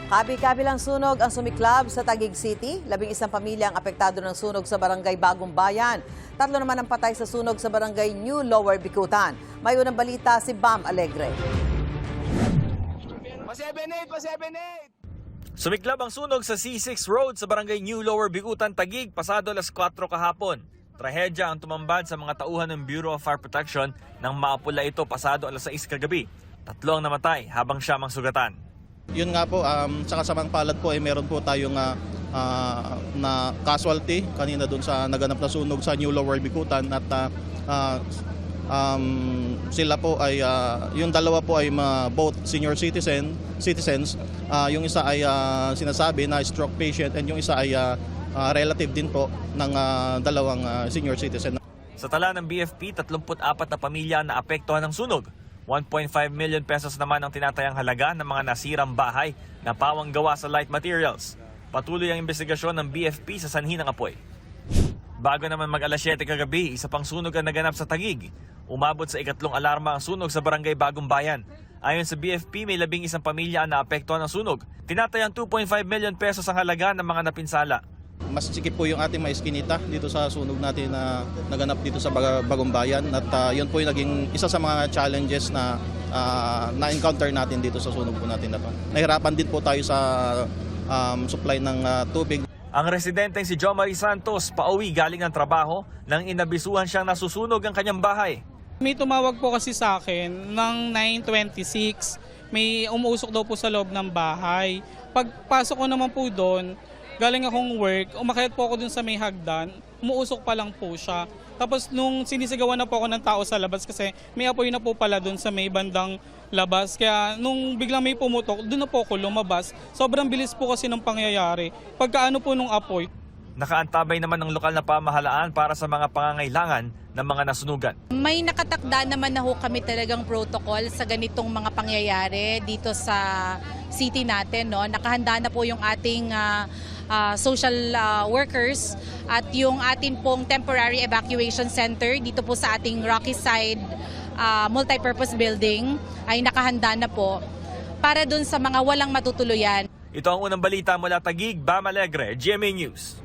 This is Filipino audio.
Kabi-kabilang sunog ang sumiklab sa Taguig City. 11 pamilya ang apektado ng sunog sa barangay Bagong Bayan. 3 naman ang patay sa sunog sa barangay New Lower Bicutan. May unang balita si Bam Alegre. Sumiklab ang sunog sa C6 Road sa barangay New Lower Bicutan, Taguig, pasado alas 4 kahapon. Trahedya ang tumambad sa mga tauhan ng Bureau of Fire Protection nang maapula ito pasado alas 6 kagabi. 3 ang namatay habang 7 ang sugatan. Yun nga po, sa kasamang palad po ay meron po tayong na casualty kanina doon sa naganap na sunog sa New Lower Bicutan at sila po ay yung dalawa po ay both senior citizens. Yung isa ay sinasabi na stroke patient and yung isa ay relative din po ng dalawang senior citizen. Sa tala ng BFP, 34 na pamilya na apektuhan ng sunog. 1.5 million pesos naman ang tinatayang halaga ng mga nasirang bahay na pawang gawa sa light materials. Patuloy ang investigasyon ng BFP sa sanhi ng apoy. Bago naman mag-alas 7 kagabi, isa pang sunog ang naganap sa Taguig. Umabot sa 3th alarma ang sunog sa barangay Bagong Bayan. Ayon sa BFP, may 11 pamilya na apektuhan ng sunog. Tinatayang 2.5 million pesos ang halaga ng mga napinsala. Mas sikip po yung ating maiskinita dito sa sunog natin na naganap dito sa Bagong Bayan at yun po yung naging isa sa mga challenges na na-encounter natin dito sa sunog po natin na to. Nahirapan din po tayo sa supply ng tubig. Ang residenteng si Jo Marie Santos pauwi galing ng trabaho nang inabisuhan siyang nasusunog ang kanyang bahay. May tumawag po kasi sa akin ng 9:26, may umuusok daw po sa loob ng bahay. Pagpasok ko naman po doon, galing akong work, umakyat po ako dun sa may hagdan, umuusok pa lang po siya. Tapos nung sinisigawan na po ako ng tao sa labas kasi may apoy na po pala dun sa may bandang labas. Kaya nung biglang may pumutok, dun na po ako lumabas. Sobrang bilis po kasi ng pangyayari. Pagkaano po nung apoy. Nakaantabay naman ng lokal na pamahalaan para sa mga pangangailangan ng mga nasunugan. May nakatakda naman na ho kami talagang protocol sa ganitong mga pangyayari dito sa city natin. No? Nakahanda na po yung ating social workers at yung atin pong temporary evacuation center dito po sa ating Rocky Side multipurpose building ay nakahanda na po para dun sa mga walang matutuluyan. Ito ang unang balita mula Taguig, Bam Alegre, GMA News.